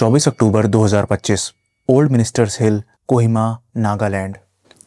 24 अक्टूबर 2025, old ministers हिल, कोहिमा, नागालैंड।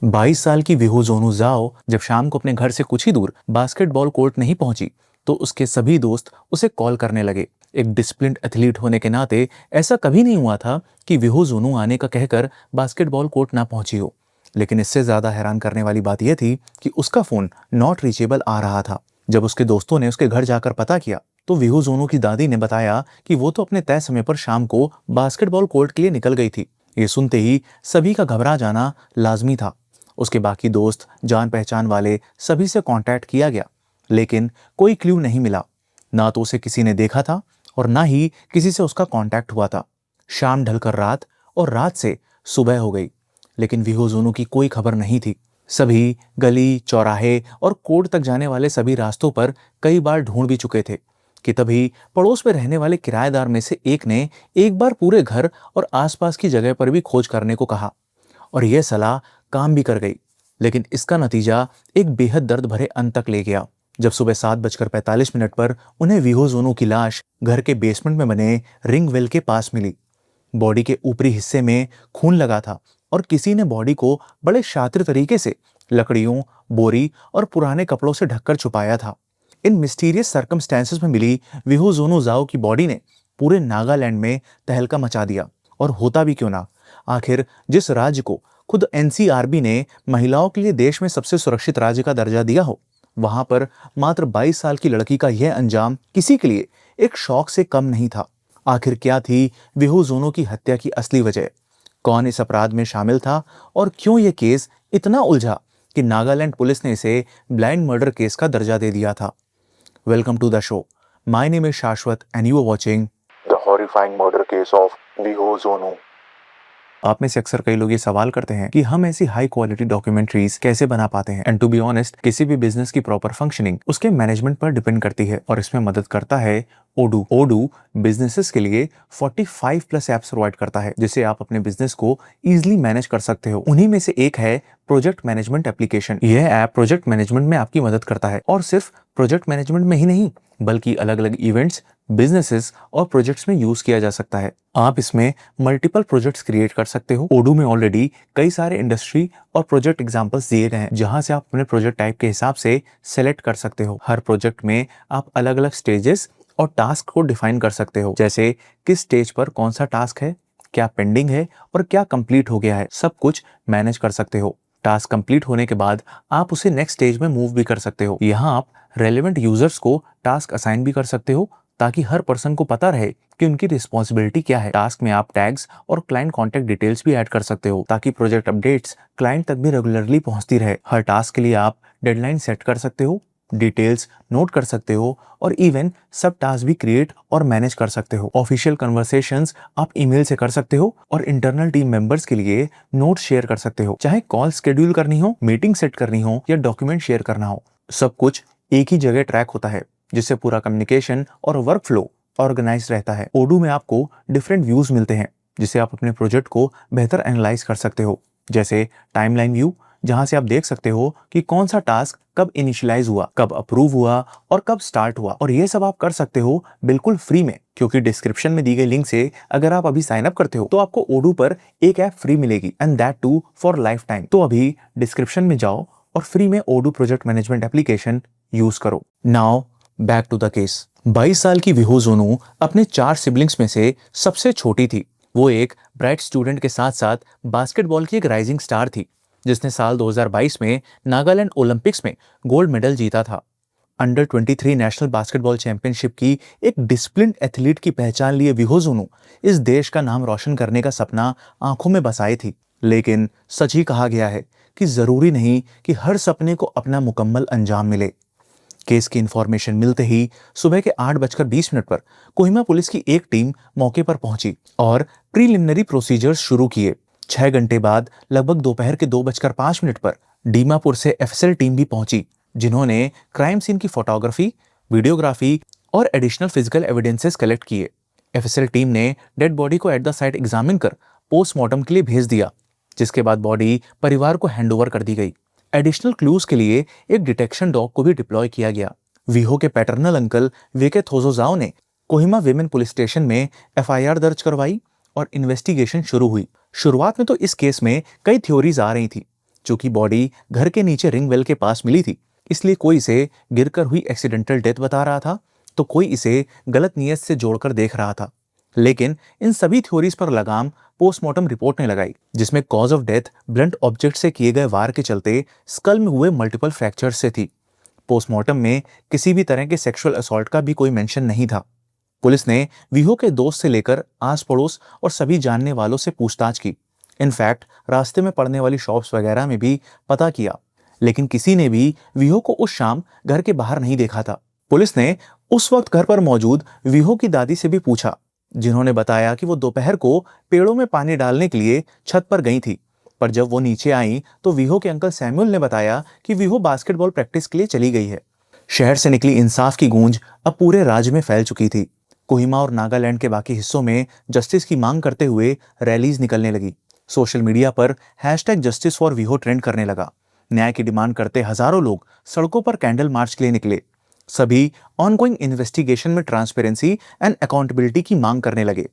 22 साल की विहो जोनू जाओ जब शाम को अपने घर से कुछ ही दूर बास्केटबॉल कोर्ट नहीं पहुंची तो उसके सभी दोस्त उसे कॉल करने लगे। एक डिसिप्लिन्ड एथलीट होने के नाते ऐसा कभी नहीं हुआ था कि विहो जोनू आने का कहकर बास्केटबॉल कोर्ट ना पहुंची हो। लेकिन इससे ज्यादा हैरान करने वाली बात यह थी कि उसका फोन नॉट रीचेबल आ रहा था। जब उसके दोस्तों ने उसके घर जाकर पता किया तो विहो जोनू की दादी ने बताया कि वो तो अपने तय समय पर शाम को बास्केटबॉल कोर्ट के लिए निकल गई थी। ये सुनते ही सभी का घबरा जाना लाजमी था। उसके बाकी दोस्त, जान पहचान वाले सभी से कांटेक्ट किया गया, लेकिन कोई क्लू नहीं मिला। ना तो उसे किसी ने देखा था और ना ही किसी से उसका कांटेक्ट हुआ था। शाम ढलकर रात और रात से सुबह हो गई, लेकिन विहो जोनू की कोई खबर नहीं थी। सभी गली, चौराहे और कोर्ट तक जाने वाले सभी रास्तों पर कई बार ढूंढ भी चुके थे कि तभी पड़ोस में रहने वाले किराएदार में से एक ने एक बार पूरे घर और आसपास की जगह पर भी खोज करने को कहा और यह सलाह काम भी कर गई। लेकिन इसका नतीजा एक बेहद दर्द भरे अंत तक ले गया जब सुबह 7:45 पर उन्हें विहो जोनू की लाश घर के बेसमेंट में बने रिंग वेल के पास मिली। बॉडी के ऊपरी हिस्से में खून लगा था और किसी ने बॉडी को बड़े शातिर तरीके से लकड़ियों, बोरी और पुराने कपड़ों से ढककर छुपाया था। इन मिस्टीरियस सर्कमस्टेंसेस में मिली विहो जोनू जाओ की बॉडी ने पूरे नागालैंड में तहलका मचा दिया। और होता भी क्यों ना, आखिर जिस राज्य को खुद एनसीआरबी ने महिलाओं के लिए देश में सबसे सुरक्षित राज्य का दर्जा दिया हो, वहां पर मात्र 22 साल की लड़की का यह अंजाम किसी के लिए एक शौक से कम नहीं था। आखिर क्या थी विहो जोनू की हत्या की असली वजह? कौन इस अपराध में शामिल था और क्यों यह केस इतना उलझा कि नागालैंड पुलिस ने इसे ब्लाइंड मर्डर केस का दर्जा दे दिया था? Welcome to the show. My name is Shashwat and you are watching the horrifying murder case of Viho Jonu. आप में से अक्सर कई लोग ये सवाल करते हैं कि हम ऐसी हाई क्वालिटी डॉक्यूमेंट्रीज कैसे बना पाते हैं। एंड टू बी ऑनेस्ट, किसी भी बिजनेस की प्रॉपर फंक्शनिंग उसके मैनेजमेंट पर डिपेंड करती है और इसमें मदद करता है ओडू। ओडू बिजनेसेस के लिए 45+ एप्स प्रोवाइड करता है जिससे आप अपने बिजनेस को इजीली मैनेज कर सकते हो। उन्हीं में से एक है प्रोजेक्ट मैनेजमेंट एप्लीकेशन। यह ऐप प्रोजेक्ट मैनेजमेंट में आपकी मदद करता है और सिर्फ प्रोजेक्ट मैनेजमेंट में ही नहीं बल्कि अलग अलग इवेंट्स, बिजनेसेस और प्रोजेक्ट्स में यूज किया जा सकता है। आप इसमें मल्टीपल प्रोजेक्ट्स क्रिएट कर सकते हो। ओडू में ऑलरेडी कई सारे इंडस्ट्री और प्रोजेक्ट एग्जांपल्स दिए गए हैं जहां से आप अपने प्रोजेक्ट टाइप के हिसाब से सेलेक्ट कर सकते हो। हर प्रोजेक्ट में आप अलग अलग स्टेजेस और टास्क को डिफाइन कर सकते हो, जैसे किस स्टेज पर कौन सा टास्क है, क्या पेंडिंग है और क्या कंप्लीट हो गया है, सब कुछ मैनेज कर सकते हो। टास्क कंप्लीट होने के बाद आप उसे नेक्स्ट स्टेज में मूव भी कर सकते हो। यहाँ आप रेलेवेंट यूजर्स को टास्क असाइन भी कर सकते हो ताकि हर पर्सन को पता रहे कि उनकी रिस्पॉन्सिबिलिटी क्या है। टास्क में आप टैग्स और क्लाइंट कॉन्टेक्ट डिटेल्स भी ऐड कर सकते हो ताकि प्रोजेक्ट अपडेट्स क्लाइंट तक भी रेगुलरली पहुंचती रहे। हर टास्क के लिए आप डेडलाइन सेट कर सकते हो, डिटेल्स नोट कर सकते हो और इवन सब टास्क भी क्रिएट और मैनेज कर सकते हो। ऑफिशियल कन्वर्सेशंस आप ईमेल से कर सकते हो और इंटरनल टीम मेंबर्स के लिए नोट शेयर कर सकते हो। चाहे कॉल शेड्यूल करनी हो, मीटिंग सेट करनी हो या डॉक्यूमेंट शेयर करना हो, सब कुछ एक ही जगह ट्रैक होता है जिससे पूरा कम्युनिकेशन और वर्क फ्लो ऑर्गेनाइज रहता है। ओडू में आपको डिफरेंट व्यूज मिलते हैं जिससे आप अपने प्रोजेक्ट को बेहतर एनालाइज कर सकते हो, जैसे टाइमलाइन व्यू जहां से आप देख सकते हो कि कौन सा टास्क कब इनिशियलाइज हुआ, कब अप्रूव हुआ और कब स्टार्ट हुआ। और ये सब आप कर सकते हो बिल्कुल फ्री में, क्योंकि डिस्क्रिप्शन में दी गई लिंक से अगर आप अभी साइन अप करते हो तो आपको ओडू पर एक ऐप फ्री मिलेगी and that too for lifetime. तो अभी डिस्क्रिप्शन में जाओ और फ्री में Odoo project management application use करो। Now back to the case. 22 साल की विहो जोनू अपने 4 सिबलिंग्स में से सबसे छोटी थी। वो एक ब्राइट स्टूडेंट के साथ साथ बास्केटबॉल की एक राइजिंग स्टार थी जिसने साल 2022 में नागालैंड ओलंपिक्स में गोल्ड मेडल जीता था। अंडर 23 नेशनल बास्केटबॉल चैंपियनशिप की एक डिसिप्लिन्ड एथलीट की पहचान लिए विहो जोनू इस देश का नाम रोशन करने का सपना आंखों में बसाई थी। लेकिन सच ही कहा गया है कि जरूरी नहीं कि हर सपने को अपना मुकम्मल अंजाम मिले। केस की इंफॉर्मेशन मिलते ही सुबह के 8:20 पर कोहिमा पुलिस की एक टीम मौके पर पहुंची और प्रीलिमिनरी प्रोसीजर्स शुरू किए। 6 घंटे बाद लगभग दोपहर के 2:05 पर डीमापुर से एफएसएल टीम भी पहुंची जिन्होंने क्राइम सीन की फोटोग्राफी, वीडियोग्राफी और एडिशनल फिजिकल एविडेंसेस कलेक्ट किए। एफएसएल टीम ने डेड बॉडी को एट द साइट एग्जामिन कर पोस्टमार्टम के लिए भेज दिया, जिसके बाद बॉडी परिवार को हैंडओवर कर दी गई। एडिशनल क्लूज के लिए एक डिटेक्शन डॉग को भी डिप्लॉय किया गया। विहो के पैटर्नल अंकल वेके थोजोजाओ ने कोहिमा विमेन पुलिस स्टेशन में एफआईआर दर्ज करवाई और इन्वेस्टिगेशन शुरू हुई। शुरुआत में तो इस केस में कई थ्योरीज आ रही थी। चूंकि बॉडी घर के नीचे रिंग वेल के पास मिली थी, इसलिए कोई इसे गिरकर हुई एक्सीडेंटल डेथ बता रहा था, तो कोई इसे गलत नीयत से जोड़कर देख रहा था। लेकिन इन सभी थ्योरीज पर लगाम पोस्टमार्टम रिपोर्ट ने लगाई, जिसमें cause of death blunt object से किए गए वार के चलते स्कल में हुए मल्टीपल फ्रैक्चर्स से थी। पोस्टमार्टम में किसी भी तरह के सेक्सुअल असॉल्ट का भी कोई मेंशन नहीं था। पुलिस ने वीहो के दोस्त से लेकर आस पड़ोस और सभी जानने वालों से पूछताछ की। इनफैक्ट रास्ते में पड़ने वाली शॉप्स वगैरह में भी पता किया, लेकिन किसी ने भी वीहो को उस शाम घर के बाहर नहीं देखा था। पुलिस ने उस वक्त घर पर मौजूद वीहो की दादी से भी पूछा, जिन्होंने बताया कि वो दोपहर को पेड़ों में पानी डालने के लिए छत पर गई थी। पर जब वो नीचे आई तो वीहो के अंकल सैमुअल ने बताया कि वीहो बास्केटबॉल प्रैक्टिस के लिए चली गई है। शहर से निकली इंसाफ की गूंज अब पूरे राज्य में फैल चुकी थी। कोहिमा और नागालैंड के बाकी हिस्सों में जस्टिस की मांग करते हुए रैलीज निकलने लगी। सोशल मीडिया पर #जस्टिस फॉर वीहो ट्रेंड करने लगा। न्याय की डिमांड करते हजारों लोग सड़कों पर कैंडल मार्च के लिए निकले। सभी ऑनगोइंग इन्वेस्टिगेशन में ट्रांसपेरेंसी एंड अकाउंटेबिलिटी की मांग करने लगे।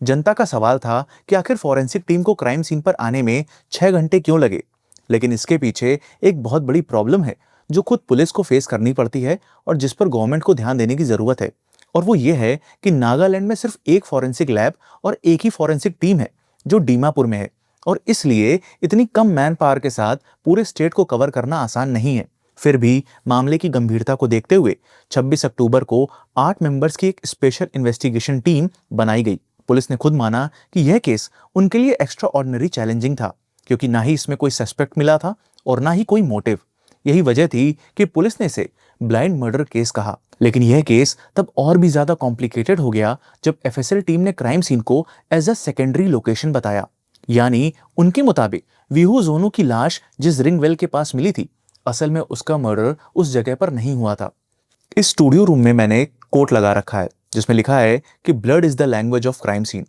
जनता का सवाल था कि आखिर फॉरेंसिक टीम को क्राइम सीन पर आने में 6 घंटे क्यों लगे। लेकिन इसके पीछे एक बहुत बड़ी प्रॉब्लम है जो खुद पुलिस को फेस करनी पड़ती है और जिस पर गवर्नमेंट को ध्यान देने की जरूरत है। और वो ये है कि नागालैंड में सिर्फ एक फॉरेंसिक लैब और एक ही फॉरेंसिक टीम है जो डीमापुर में है, और इसलिए इतनी कम मैन पावर के साथ पूरे स्टेट को कवर करना आसान नहीं है। फिर भी मामले की गंभीरता को देखते हुए 26 अक्टूबर को 8 मेंबर्स की एक स्पेशल इन्वेस्टिगेशन टीम बनाई गई। पुलिस ने खुद माना कि यह केस उनके लिए एक्स्ट्रा ऑर्डिनरी चैलेंजिंग था, क्योंकि ना ही इसमें कोई सस्पेक्ट मिला था और ना ही कोई मोटिव। यही वजह थी कि पुलिस ने इसे ब्लाइंड मर्डर केस कहा। लेकिन यह केस तब और भी ज्यादा कॉम्प्लिकेटेड हो गया जब एफएसएल टीम ने क्राइम सीन को एज अ सेकेंडरी लोकेशन बताया। यानी उनके मुताबिक वीहो जोनू की लाश जिस रिंग वेल के पास मिली थी, असल में उसका मर्डर उस जगह पर नहीं हुआ था। इस स्टूडियो रूम में मैंने कोट लगा रखा है जिसमें लिखा है कि blood is the language of crime scene,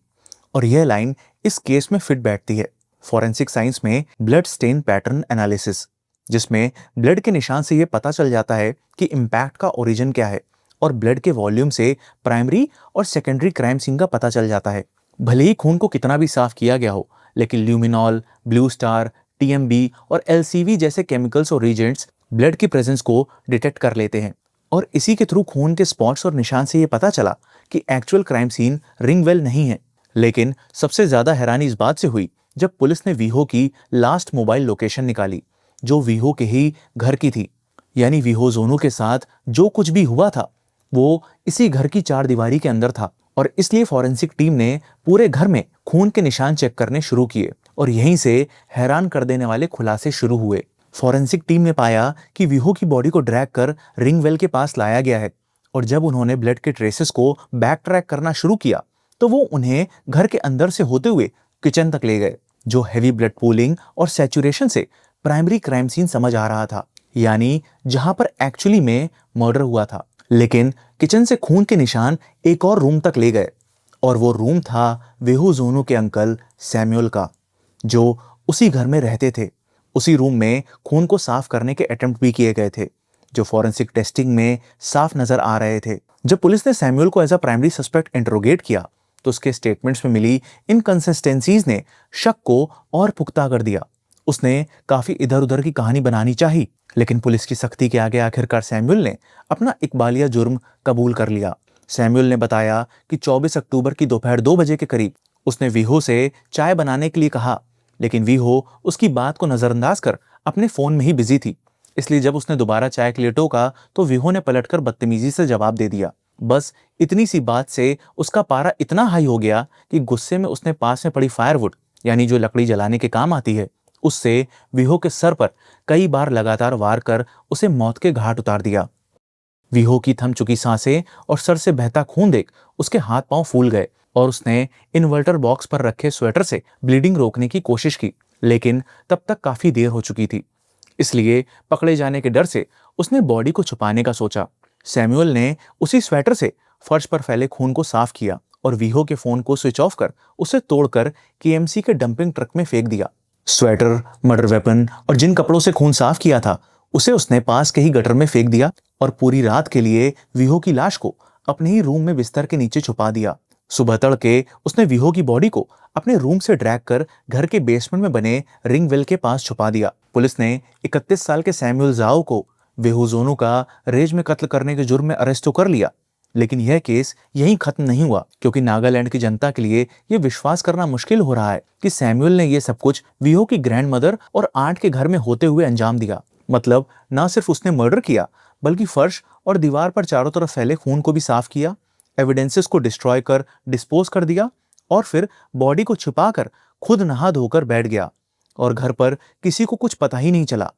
और यह लाइन इस केस में फिट बैठती है। फॉरेंसिक साइंस में ब्लड स्टेन पैटर्न एनालिसिस, जिसमें ब्लड के निशान से यह पता चल जाता है कि इम्पैक्ट का ओरिजिन क्या है, और ब्लड के वॉल्यूम से प्राइमरी और सेकेंडरी क्राइम सीन का पता चल जाता है। भले ही खून को कितना भी साफ किया गया हो, लेकिन ल्यूमिनॉल, ब्लू स्टार, टीएमबी और एलसीवी जैसे केमिकल्स और रीजेंट्स ब्लड की प्रेजेंस को डिटेक्ट कर लेते हैं, और इसी के थ्रू खून के स्पॉट्स और निशान से यह पता चला कि एक्चुअल क्राइम सीन रिंग वेल नहीं है। लेकिन सबसे ज्यादा हैरानी इस बात से हुई जब पुलिस ने वीहो की लास्ट मोबाइल लोकेशन निकाली, जो वीहो के ही घर की थी। यानी वीहो जोनू के साथ जो कुछ भी हुआ था वो इसी घर की चार दीवारी के अंदर था, और इसलिए फॉरेंसिक टीम ने पूरे घर में खून के निशान चेक करने शुरू किए, और यहीं से हैरान कर देने वाले खुलासे शुरू हुए। फॉरेंसिक टीम ने पाया कि वीहो की बॉडी को ड्रैग कर रिंग वेल के पास लाया गया है, और जब उन्होंने ब्लड के ट्रेसेस को बैक ट्रैक करना शुरू किया तो वो उन्हें घर के अंदर से होते हुए किचन तक ले गए, जो हैवी ब्लड पूलिंग और सैचुरेशन से प्राइमरी क्राइम सीन समझ आ रहा था, यानी जहां पर एक्चुअली में मर्डर हुआ था। लेकिन किचन से खून के निशान एक और रूम तक ले गए, और वो रूम था वीहो जोनू के अंकल सैमुअल का, जो उसी घर में रहते थे। उसी रूम में खून को साफ करने के अटेम्प्ट भी किए गए थे, जो फॉरेंसिक टेस्टिंग में साफ नजर आ रहे थे। जब पुलिस ने सैमुअल को as a primary suspect interrogate किया तो उसके स्टेटमेंट्स में मिली इनकंसिस्टेंसीज ने शक को और पुख्ता कर दिया। उसने काफी इधर उधर की कहानी बनानी चाही, लेकिन पुलिस की सख्ती के आगे आखिरकार सैमुअल ने अपना इकबालिया जुर्म कबूल कर लिया। सैमुअल ने बताया कि 24 अक्टूबर की दोपहर 2 बजे के करीब उसने वीहो से चाय बनाने के लिए कहा, लेकिन वीहो उसकी बात को नजरअंदाज कर अपने फोन में ही बिजी थी। इसलिए जब उसने दोबारा चाय के लिए टोका तो वीहो ने पलटकर बदतमीजी से जवाब दे दिया। बस इतनी सी बात से उसका पारा इतना हाई हो गया कि गुस्से में उसने पास में पड़ी फायरवुड, यानी जो लकड़ी जलाने के काम आती है, उससे वीहो के सर पर कई बार लगातार वार कर उसे मौत के घाट उतार दिया। वीहो की थम चुकी सांसें और सर से बहता खून देख उसके हाथ पांव फूल गए, और उसने इन्वर्टर बॉक्स पर रखे स्वेटर से ब्लीडिंग रोकने की कोशिश की, लेकिन तब तक काफी देर हो चुकी थी। इसलिए पकड़े जाने के डर से उसने बॉडी को छुपाने का सोचा। सैमुअल ने उसी स्वेटर से फर्श पर फैले खून को साफ किया और वीहो के फोन को स्विच ऑफ कर उसे तोड़कर केएमसी के डंपिंग ट्रक में फेंक दिया। स्वेटर, मर्डर वेपन और जिन कपड़ों से खून साफ किया था उसे उसने पास के ही गटर में फेंक दिया, और पूरी रात के लिए वीहो की लाश को अपने ही रूम में बिस्तर के नीचे छुपा दिया, सुबह तड़के उसने वीहो की बॉडी को अपने रूम से ड्रैग कर घर के बेसमेंट में बने रिंग वेल के पास छुपा दिया। पुलिस ने 31 साल के सैमुअल जाओ को वेहुजोनू का रेज में कत्ल करने के जुर्म में अरेस्ट तो कर लिया, लेकिन यह केस यहीं खत्म नहीं हुआ, क्योंकि नागालैंड की जनता के लिए यह विश्वास करना मुश्किल हो रहा है कि सैमुअल ने यह सब कुछ वीहो की ग्रैंड मदर और आंट के घर में होते हुए अंजाम दिया। मतलब ना सिर्फ उसने मर्डर किया, बल्कि फर्श और दीवार पर चारों तरफ फैले खून को भी साफ किया, एविडेंसेस को डिस्ट्रॉय कर डिस्पोज कर दिया और फिर बॉडी को छुपाकर खुद नहा धोकर बैठ गया और घर पर किसी को कुछ पता ही नहीं चला।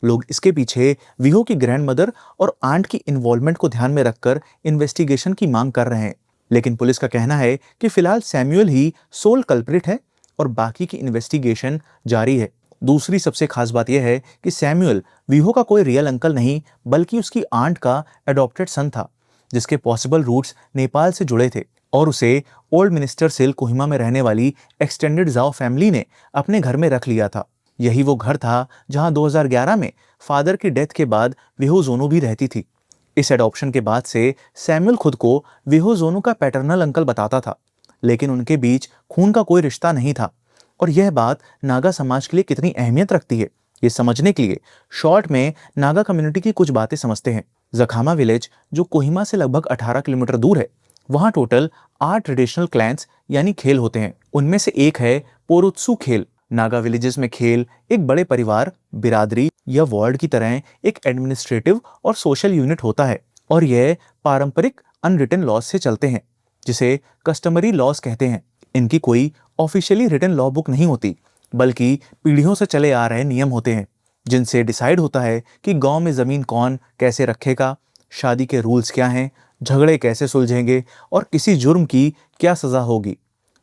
लोग इसके पीछे वीहो की ग्रैंड मदर और आंट की इन्वॉल्वमेंट को ध्यान में रखकर इन्वेस्टिगेशन की मांग कर रहे हैं, लेकिन पुलिस का कहना है कि फिलहाल सैमुअल ही सोल कल्प्रिट है और बाकी की इन्वेस्टिगेशन जारी है। दूसरी सबसे खास बात यह है कि सैमुअल वीहो का कोई रियल अंकल नहीं, बल्कि उसकी आंट का एडॉप्टेड सन था, जिसके पॉसिबल रूट्स नेपाल से जुड़े थे और उसे ओल्ड मिनिस्टर सेल कोहिमा में रहने वाली एक्सटेंडेड जाओ फैमिली ने अपने घर में रख लिया था। यही वो घर था जहां 2011 में फादर की डेथ के बाद वेहुजोनू भी रहती थी। इस एडॉप्शन के बाद से सैमुअल खुद को वेहुजोनू का पैटर्नल अंकल बताता था, लेकिन उनके बीच खून का कोई रिश्ता नहीं था। और यह बात नागा समाज के लिए कितनी अहमियत रखती है, ये समझने के लिए शॉर्ट में नागा कम्युनिटी की कुछ बातें समझते हैं। जखामा विलेज, जो कोहिमा से लगभग 18 किलोमीटर दूर है, वहां टोटल 8 ट्रेडिशनल क्लैंस यानी खेल होते हैं। उनमें से एक है पोरुत्सु खेल। नागा विलेजेस में खेल एक बड़े परिवार, बिरादरी या वार्ड की तरह एक एडमिनिस्ट्रेटिव और सोशल यूनिट होता है और यह पारंपरिक अनरिटन लॉज से चलते हैं, जिसे कस्टमरी लॉज कहते हैं। इनकी कोई ऑफिशियली रिटन लॉ बुक नहीं होती, बल्कि पीढ़ियों से चले आ रहे नियम होते हैं, जिनसे डिसाइड होता है कि गांव में जमीन कौन कैसे रखेगा, शादी के रूल्स क्या हैं, झगड़े कैसे सुलझेंगे और किसी जुर्म की क्या सजा होगी।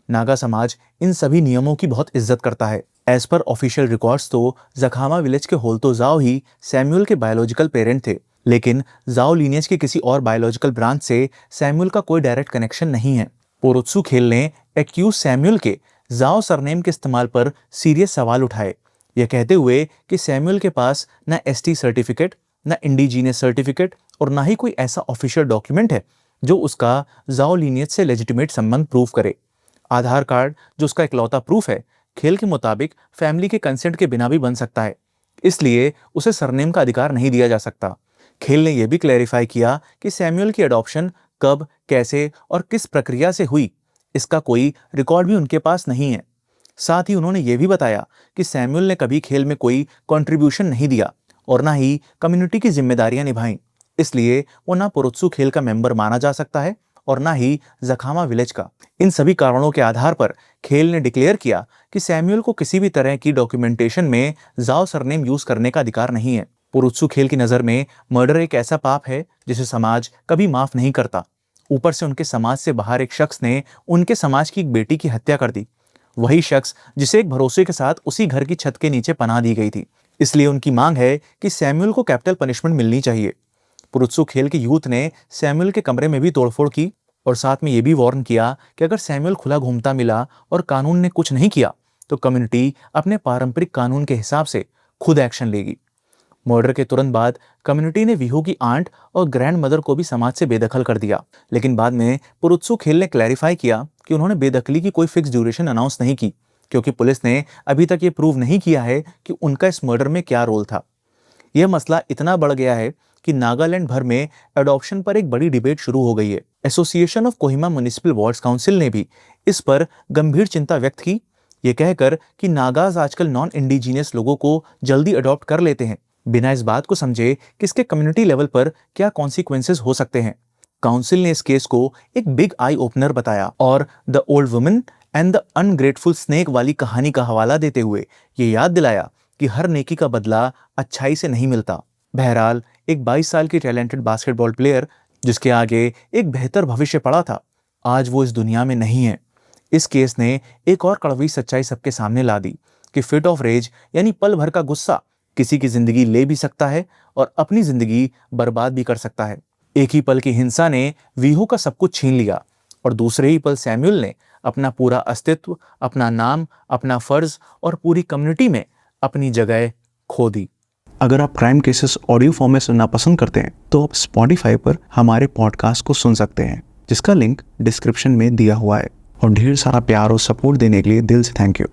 नागा समाज इन सभी नियमों की बहुत इज्जत करता है। एज पर ऑफिशियल रिकॉर्ड्स तो जखामा विलेज के होल्तो जाओ ही सैमुअल के बायोलॉजिकल पेरेंट थे, लेकिन जाओ लीनियज के किसी और बायोलॉजिकल ब्रांच से सैमुअल का कोई डायरेक्ट कनेक्शन नहीं है। पोरुत्सु खेल ने एक्यूज सैमुअल के जाओ सरनेम के इस्तेमाल पर सीरियस सवाल उठाए, यह कहते हुए कि सैमुअल के पास न एसटी सर्टिफिकेट, न इंडिजीनियस सर्टिफिकेट और ना ही कोई ऐसा ऑफिशियल डॉक्यूमेंट है जो उसका जाओ लीनियज से लेजिटिमेट संबंध प्रूव करे। आधार कार्ड, जो उसका इकलौता प्रूफ है, खेल के मुताबिक फैमिली के कंसेंट के बिना भी बन सकता है, इसलिए उसे सरनेम का अधिकार नहीं दिया जा सकता। खेल ने यह भी क्लैरिफाई किया कि सैमुअल की अडॉप्शन कब, कैसे और किस प्रक्रिया से हुई, इसका कोई रिकॉर्ड भी उनके पास नहीं है। साथ ही उन्होंने यह भी बताया कि सैमुअल ने कभी खेल में कोई कंट्रीब्यूशन नहीं दिया और ना ही कम्युनिटी की जिम्मेदारियां निभाई, इसलिए वो ना पोरुत्सु खेल का मेंबर माना जा सकता है और ना ही जखामा विलेज का। इन सभी कारणों के आधार पर खेल ने डिक्लेयर किया कि सैमुअल को किसी भी तरह की डॉक्यूमेंटेशन में जाओ सरनेम यूज करने का अधिकार नहीं है। पोरुत्सु खेल की नजर में मर्डर एक ऐसा पाप है जिसे समाज कभी माफ नहीं करता। ऊपर से उनके समाज से बाहर एक शख्स ने उनके समाज की एक बेटी की हत्या कर दी, वही शख्स जिसे एक भरोसे के साथ उसी घर की छत के नीचे पनाह दी गई थी। इसलिए उनकी मांग है कि सैमुअल को कैपिटल पनिशमेंट मिलनी चाहिए। पोरुत्सु खेल के यूथ ने सैमुअल के कमरे में भी तोड़फोड़ की और साथ में यह भी वार्न किया कि अगर सैमुअल खुला घूमता मिला और कानून ने कुछ नहीं किया तो कम्युनिटी अपने पारंपरिक कानून के हिसाब से खुद एक्शन लेगी। मर्डर के तुरंत बाद कम्युनिटी ने वीहो की आंट और ग्रैंड मदर को भी समाज से बेदखल कर दिया, लेकिन बाद में पोरुत्सु खेल ने क्लैरिफाई किया कि उन्होंने बेदखली की कोई फिक्स ड्यूरेशन अनाउंस नहीं की, क्योंकि पुलिस ने अभी तक ये प्रूव नहीं किया है कि उनका इस मर्डर में क्या रोल था। यह मसला इतना बढ़ गया है कि नागालैंड भर में एडॉप्शन पर एक बड़ी डिबेट शुरू हो गई है। Association of Kohima municipal wards council ने भी इस पर गंभीर चिंता व्यक्त की, ये कहकर कि नागाज आजकल नॉन इंडिजीनियस लोगों को जल्दी अडॉप्ट कर लेते हैं, बिना इस बात को समझे कि इसके कम्युनिटी लेवल पर क्या कॉन्सिक्वेंसेस हो सकते हैं। काउंसिल ने इस केस को एक बिग आई ओपनर बताया और the old woman and the ungrateful snake वाली कहानी का हवाला देते हुए ये याद दिलाया कि हर नेकी का बदला अच्छाई से नहीं मिलता। बहरहाल एक 22 साल की टैलेंटेड बास्केटबॉल प्लेयर जिसके आगे एक बेहतर भविष्य पड़ा था, आज वो इस दुनिया में नहीं है। इस केस ने एक और कड़वी सच्चाई सबके सामने ला दी कि फिट ऑफ रेज यानी पल भर का गुस्सा किसी की जिंदगी ले भी सकता है और अपनी जिंदगी बर्बाद भी कर सकता है। एक ही पल की हिंसा ने वीहो का सब कुछ छीन लिया और दूसरे ही पल सैमुअल ने अपना पूरा अस्तित्व, अपना नाम, अपना फर्ज और पूरी कम्युनिटी में अपनी जगह खो दी। अगर आप क्राइम केसेस ऑडियो फॉर्म में सुनना पसंद करते हैं तो आप स्पॉटिफाई पर हमारे पॉडकास्ट को सुन सकते हैं। जिसका लिंक डिस्क्रिप्शन में दिया हुआ है। और ढेर सारा प्यार और सपोर्ट देने के लिए दिल से थैंक यू।